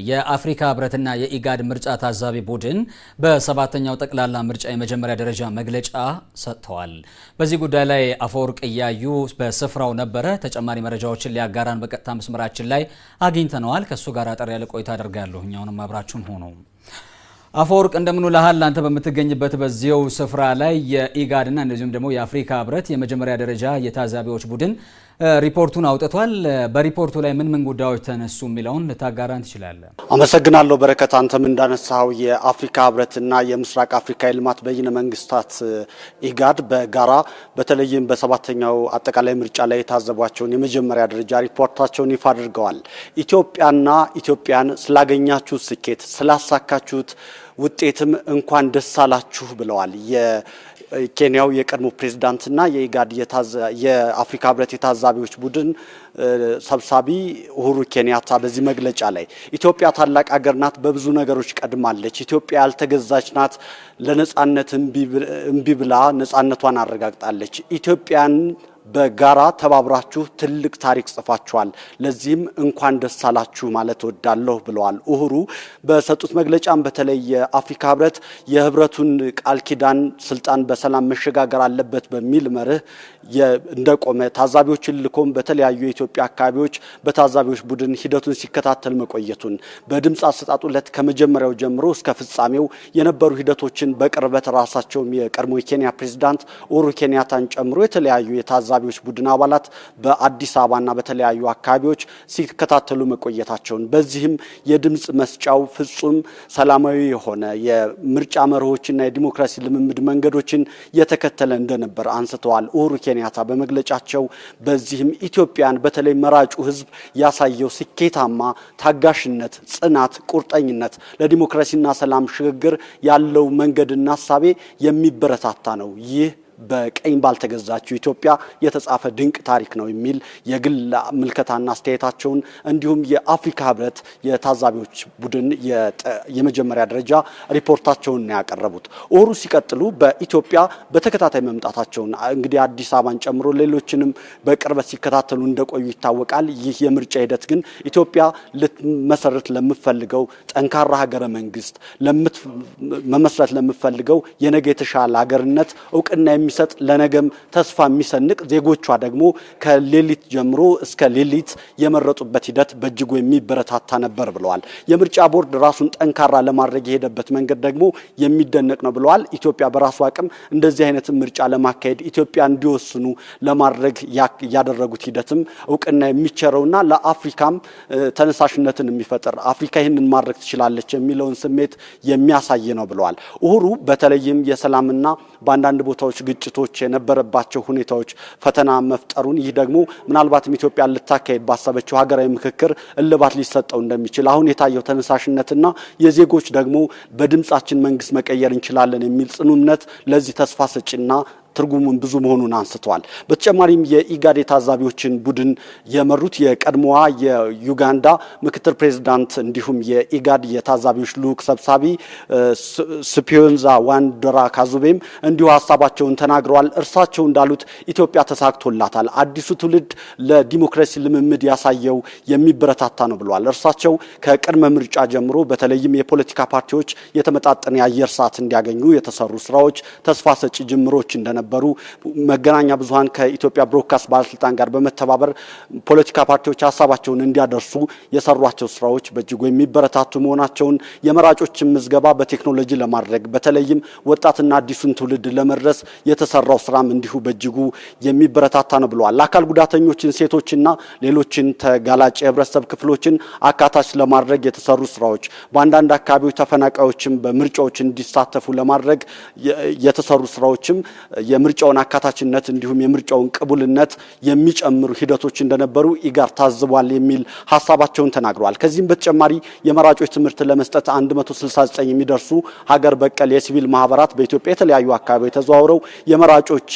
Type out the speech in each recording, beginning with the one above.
የአፍሪካ ህብረትና የኢጋድ ምርጫ ታዛቢ ቡድን በሰባተኛው ጠቅላላ ምርጫ የመጀመሪያ ደረጃ መግለጫ ሰጥተዋል። በዚህ ጉዳይ ላይ አፈወርቅ እያዩ በስፍራው ነበረ። ተጨማሪ መረጃዎችን ሊያጋራን በቀጥታ መስመራችን ላይ አግኝተነዋል። ከሱ ጋር አጠር ያለ ቆይታ አደርጋለሁ። እኛውንም አብራችሁን ሆኖ አፈወርቅ እንደምን ውለሃል? አንተ በምትገኝበት በዚያው ስፍራ ላይ የኢጋድና እንደዚሁም ደግሞ የአፍሪካ ህብረት የመጀመሪያ ደረጃ የታዛቢዎች ቡድን ሪፖርቱን አውጥቷል። በሪፖርቱ ላይ ምን ጉዳዮች ተነሱ የሚለውን ልታጋራን ትችላለህ? አመሰግናለሁ በረከት። አንተም እንዳነሳው የአፍሪካ ህብረትና የምስራቅ አፍሪካ የልማት በይነ መንግስታት ኢጋድ በጋራ በተለይም በሰባተኛው አጠቃላይ ምርጫ ላይ የታዘቧቸውን የመጀመሪያ ደረጃ ሪፖርታቸውን ይፋ አድርገዋል። ኢትዮጵያና ኢትዮጵያን ስላገኛችሁ ስኬት ስላሳካችሁት ውጤትም እንኳን ደስ አላችሁ ብለዋል። የኬንያው የቀድሞ ፕሬዝዳንትና የኢጋድ የአፍሪካ ህብረት የታዛቢዎች ቡድን ሰብሳቢ ኡሁሩ ኬንያታ በዚህ መግለጫ ላይ ኢትዮጵያ ታላቅ ሀገር ናት፣ በብዙ ነገሮች ቀድማለች። ኢትዮጵያ ያልተገዛች ናት፣ ለነጻነት እምቢ ብላ ነጻነቷን አረጋግጣለች። ኢትዮጵያን በጋራ ተባብራችሁ ትልቅ ታሪክ ጽፋችኋል፣ ለዚህም እንኳን ደስ አላችሁ ማለት ወዳለሁ ብለዋል። ኡሁሩ በሰጡት መግለጫም በተለይ የአፍሪካ ህብረት የህብረቱን ቃል ኪዳን ስልጣን በሰላም መሸጋገር አለበት በሚል መርህ እንደቆመ ታዛቢዎችን ልኮም በተለያዩ የኢትዮጵያ አካባቢዎች በታዛቢዎች ቡድን ሂደቱን ሲከታተል መቆየቱን በድምጽ አሰጣጡ ዕለት ከመጀመሪያው ጀምሮ እስከ ፍጻሜው የነበሩ ሂደቶችን በቅርበት ራሳቸውም የቀድሞ የኬንያ ፕሬዝዳንት ኡሁሩ ኬንያታን ጨምሮ የተለያዩ የታዛቢዎች ቡድን አባላት በአዲስ አበባና በተለያዩ አካባቢዎች ሲከታተሉ መቆየታቸውን በዚህም የድምጽ መስጫው ፍጹም ሰላማዊ የሆነ የምርጫ መርሆችና የዲሞክራሲ ልምምድ መንገዶችን የተከተለ እንደነበር አንስተዋል። ኡሁሩ ኬንያታ በመግለጫቸው በዚህም ኢትዮጵያን በተለይ መራጩ ህዝብ ያሳየው ስኬታማ ታጋሽነት፣ ጽናት፣ ቁርጠኝነት ለዲሞክራሲና ሰላም ሽግግር ያለው መንገድና ሐሳቤ የሚበረታታ ነው። ይህ በቀኝ ባልተገዛችው ኢትዮጵያ የተጻፈ ድንቅ ታሪክ ነው የሚል የግል ምልከታና አስተያየታቸውን እንዲሁም የአፍሪካ ህብረት የታዛቢዎች ቡድን የመጀመሪያ ደረጃ ሪፖርታቸውን ያቀረቡት ኡሁሩ ሲቀጥሉ በኢትዮጵያ በተከታታይ መምጣታቸውን እንግዲህ አዲስ አበባን ጨምሮ ሌሎችንም በቅርበት ሲከታተሉ እንደቆዩ ይታወቃል። ይህ የምርጫ ሂደት ግን ኢትዮጵያ ልትመሰረት ለምትፈልገው ጠንካራ ሀገረ መንግስት መመስረት ለምትፈልገው የነገ የተሻለ ሀገርነት እውቅና የሚሰጥ ለነገም ተስፋ የሚሰንቅ ዜጎቿ ደግሞ ከሌሊት ጀምሮ እስከ ሌሊት የመረጡበት ሂደት በእጅጉ የሚበረታታ ነበር ብለዋል። የምርጫ ቦርድ ራሱን ጠንካራ ለማድረግ የሄደበት መንገድ ደግሞ የሚደነቅ ነው ብለዋል። ኢትዮጵያ በራሱ አቅም እንደዚህ አይነት ምርጫ ለማካሄድ ኢትዮጵያ እንዲወስኑ ለማድረግ ያደረጉት ሂደትም እውቅና የሚቸረውና ለአፍሪካም ተነሳሽነትን የሚፈጥር አፍሪካ ይህንን ማድረግ ትችላለች የሚለውን ስሜት የሚያሳይ ነው ብለዋል። ኡሁሩ በተለይም የሰላምና በአንዳንድ ቦታዎች ግጭቶች የነበረባቸው ሁኔታዎች ፈተና መፍጠሩን ይህ ደግሞ ምናልባትም ኢትዮጵያ ልታካሄድ ባሰበችው ሀገራዊ ምክክር እልባት ሊሰጠው እንደሚችል አሁን የታየው ተነሳሽነትና የዜጎች ደግሞ በድምጻችን መንግስት መቀየር እንችላለን የሚል ጽኑ እምነት ለዚህ ተስፋ ሰጪና ትርጉሙን ብዙ መሆኑን አንስተዋል። በተጨማሪም የኢጋድ የታዛቢዎችን ቡድን የመሩት የቀድሞዋ የዩጋንዳ ምክትል ፕሬዝዳንት እንዲሁም የኢጋድ የታዛቢዎች ልዑክ ሰብሳቢ ስፒዮንዛ ዋንዶራ ካዙቤም እንዲሁ ሀሳባቸውን ተናግረዋል። እርሳቸው እንዳሉት ኢትዮጵያ ተሳክቶላታል፣ አዲሱ ትውልድ ለዲሞክራሲ ልምምድ ያሳየው የሚበረታታ ነው ብለዋል። እርሳቸው ከቅድመ ምርጫ ጀምሮ በተለይም የፖለቲካ ፓርቲዎች የተመጣጠነ የአየር ሰዓት እንዲያገኙ የተሰሩ ስራዎች ተስፋ ሰጪ ጅምሮች እንደነበሩ መገናኛ ብዙሃን ከኢትዮጵያ ብሮድካስት ባለስልጣን ጋር በመተባበር ፖለቲካ ፓርቲዎች ሀሳባቸውን እንዲያደርሱ የሰሯቸው ስራዎች በእጅጉ የሚበረታቱ መሆናቸውን የመራጮችን ምዝገባ በቴክኖሎጂ ለማድረግ በተለይም ወጣትና አዲሱን ትውልድ ለመድረስ የተሰራው ስራም እንዲሁ በእጅጉ የሚበረታታ ነው ብለዋል። አካል ጉዳተኞችን፣ ሴቶችና ሌሎችን ተጋላጭ የህብረተሰብ ክፍሎችን አካታች ለማድረግ የተሰሩ ስራዎች በአንዳንድ አካባቢዎች ተፈናቃዮችን በምርጫዎች እንዲሳተፉ ለማድረግ የተሰሩ ስራዎችም የምርጫውን አካታችነት እንዲሁም የምርጫውን ቅቡልነት የሚጨምሩ ሂደቶች እንደነበሩ ኢጋድ ታዝቧል የሚል ሐሳባቸውን ተናግረዋል። ከዚህም በተጨማሪ የመራጮች ትምህርት ለመስጠት 169 የሚደርሱ ሀገር በቀል የሲቪል ማህበራት በኢትዮጵያ የተለያዩ አካባቢዎች ተዘዋውረው የመራጮች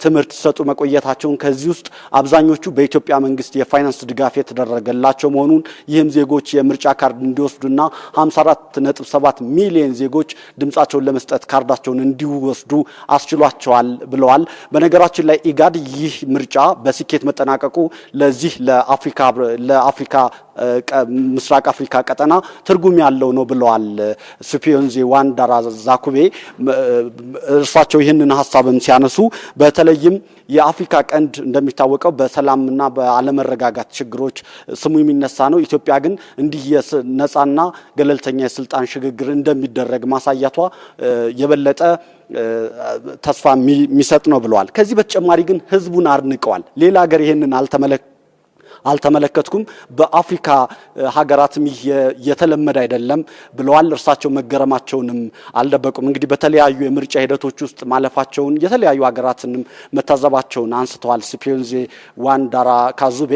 ትምህርት ሲሰጡ መቆየታቸውን ከዚህ ውስጥ አብዛኞቹ በኢትዮጵያ መንግስት የፋይናንስ ድጋፍ የተደረገላቸው መሆኑን ይህም ዜጎች የምርጫ ካርድ እንዲወስዱና 54.7 ሚሊዮን ዜጎች ድምጻቸውን ለመስጠት ካርዳቸውን እንዲወስዱ አስችሏቸዋል ብለዋል። በነገራችን ላይ ኢጋድ ይህ ምርጫ በስኬት መጠናቀቁ ለዚህ ለአፍሪካ ምስራቅ አፍሪካ ቀጠና ትርጉም ያለው ነው ብለዋል ስፒዮንዚ ዋንዳራ ዛኩቤ። እርሳቸው ይህንን ሐሳብም ሲያነሱ በተለይም የአፍሪካ ቀንድ እንደሚታወቀው በሰላምና በአለመረጋጋት ችግሮች ስሙ የሚነሳ ነው። ኢትዮጵያ ግን እንዲህ ነፃና ገለልተኛ የስልጣን ሽግግር እንደሚደረግ ማሳያቷ የበለጠ ተስፋ የሚሰጥ ነው ብለዋል። ከዚህ በተጨማሪ ግን ህዝቡን አድንቀዋል። ሌላ ሀገር ይሄንን አልተመለከትኩም፣ በአፍሪካ ሀገራትም ይህ የተለመደ አይደለም ብለዋል። እርሳቸው መገረማቸውንም አልደበቁም። እንግዲህ በተለያዩ የምርጫ ሂደቶች ውስጥ ማለፋቸውን የተለያዩ ሀገራትንም መታዘባቸውን አንስተዋል። ስፒዮንዜ ዋንዳራ ካዙቤ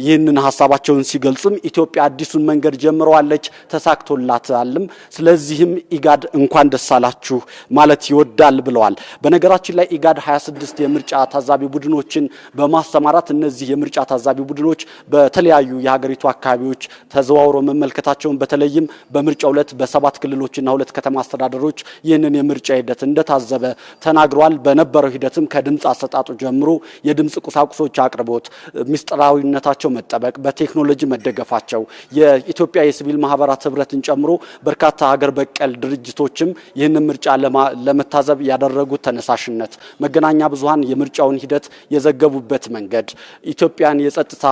ይህንን ሀሳባቸውን ሲገልጹም ኢትዮጵያ አዲሱን መንገድ ጀምረዋለች፣ ተሳክቶላታልም። ስለዚህም ኢጋድ እንኳን ደስ አላችሁ ማለት ይወዳል ብለዋል። በነገራችን ላይ ኢጋድ 26 የምርጫ ታዛቢ ቡድኖችን በማስተማራት እነዚህ የምርጫ ታዛቢ ቡድኖች በተለያዩ የሀገሪቱ አካባቢዎች ተዘዋውሮ መመልከታቸውን በተለይም በምርጫው ዕለት በ7 ክልሎችና 2 ከተማ አስተዳደሮች ይህንን የምርጫ ሂደት እንደታዘበ ተናግሯል። በነበረው ሂደትም ከድምጽ አሰጣጡ ጀምሮ የድምጽ ቁሳቁሶች አቅርቦት፣ ሚስጥራዊነታቸው መጠበቅ፣ በቴክኖሎጂ መደገፋቸው፣ የኢትዮጵያ የሲቪል ማህበራት ህብረትን ጨምሮ በርካታ ሀገር በቀል ድርጅቶችም ይህንን ምርጫ ለመታዘብ ያደረጉት ተነሳሽነት፣ መገናኛ ብዙሃን የምርጫውን ሂደት የዘገቡበት መንገድ፣ ኢትዮጵያን የጸጥታ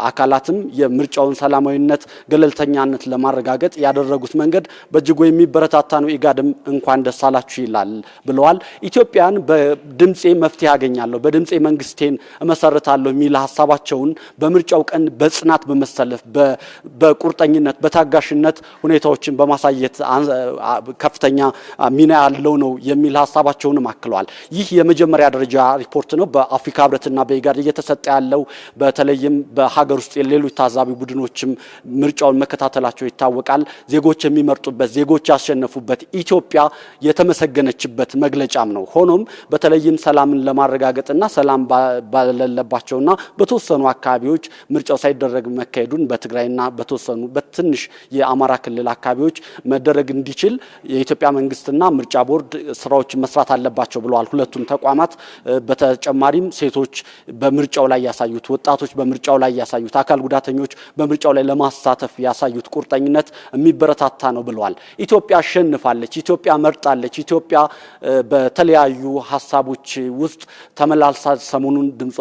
አካላትም የምርጫውን ሰላማዊነት፣ ገለልተኛነት ለማረጋገጥ ያደረጉት መንገድ በእጅጉ የሚበረታታ ነው። ኢጋድም እንኳን ደስ አላችሁ ይላል ብለዋል። ኢትዮጵያን በድምጼ መፍትሄ ያገኛለሁ፣ በድምጼ መንግስቴን እመሰርታለሁ የሚል ሐሳባቸውን በምርጫው ቀን በጽናት በመሰለፍ በቁርጠኝነት በታጋሽነት ሁኔታዎችን በማሳየት ከፍተኛ ሚና ያለው ነው የሚል ሐሳባቸውንም አክለዋል። ይህ የመጀመሪያ ደረጃ ሪፖርት ነው በአፍሪካ ህብረትና በኢጋድ እየተሰጠ ያለው። በተለይም በሀገር ውስጥ የሌሎች ታዛቢ ቡድኖችም ምርጫውን መከታተላቸው ይታወቃል። ዜጎች የሚመርጡበት፣ ዜጎች ያሸነፉበት፣ ኢትዮጵያ የተመሰገነችበት መግለጫም ነው። ሆኖም በተለይም ሰላምን ለማረጋገጥና ሰላም ባለለባቸውና በተወሰኑ አካባቢዎች ምርጫው ሳይደረግ መካሄዱን በትግራይና በተወሰኑ በትንሽ የአማራ ክልል አካባቢዎች መደረግ እንዲችል የኢትዮጵያ መንግስትና ምርጫ ቦርድ ስራዎች መስራት አለባቸው ብለዋል ሁለቱም ተቋማት። በተጨማሪም ሴቶች በምርጫው ላይ ያሳዩት፣ ወጣቶች በምርጫው ላይ ያሳዩት፣ አካል ጉዳተኞች በምርጫው ላይ ለማሳተፍ ያሳዩት ቁርጠኝነት የሚበረታታ ነው ብለዋል። ኢትዮጵያ አሸንፋለች፣ ኢትዮጵያ መርጣለች፣ ኢትዮጵያ በተለያዩ ሀሳቦች ውስጥ ተመላልሳ ሰሞኑን ድምጿ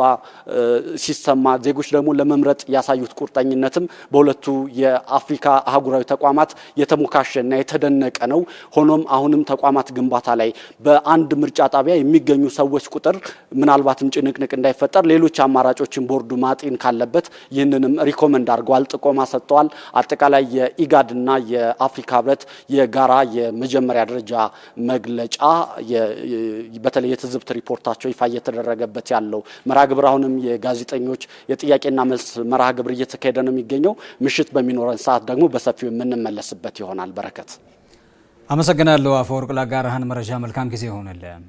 ሲሰማ ዜጎች ደግሞ ለመምረጥ ያሳዩት ቁርጠኝነትም በሁለቱ የአፍሪካ አህጉራዊ ተቋማት የተሞካሸና የተደነቀ ነው። ሆኖም አሁንም ተቋማት ግንባታ ላይ በአንድ ምርጫ ጣቢያ የሚገኙ ሰዎች ቁጥር ምናልባትም ጭንቅንቅ እንዳይፈጠር ሌሎች አማራጮችን ቦርዱ ማጤን ካለበት ይህንንም ሪኮመንድ አድርገዋል፣ ጥቆማ ሰጥተዋል። አጠቃላይ የኢጋድና የአፍሪካ ህብረት የጋራ የመጀመሪያ ደረጃ መግለጫ በተለይ የትዝብት ሪፖርታቸው ይፋ እየተደረገበት ያለው መርሃ ግብር አሁንም የጋዜጠኞች የጥያቄና መልስ መርሃ ግብር እየተካሄደ ነው የሚገኘው። ምሽት በሚኖረን ሰዓት ደግሞ በሰፊው የምንመለስበት ይሆናል። በረከት፣ አመሰግናለሁ አፈወርቅ ለጋራህን መረጃ። መልካም ጊዜ ይሆንልህ።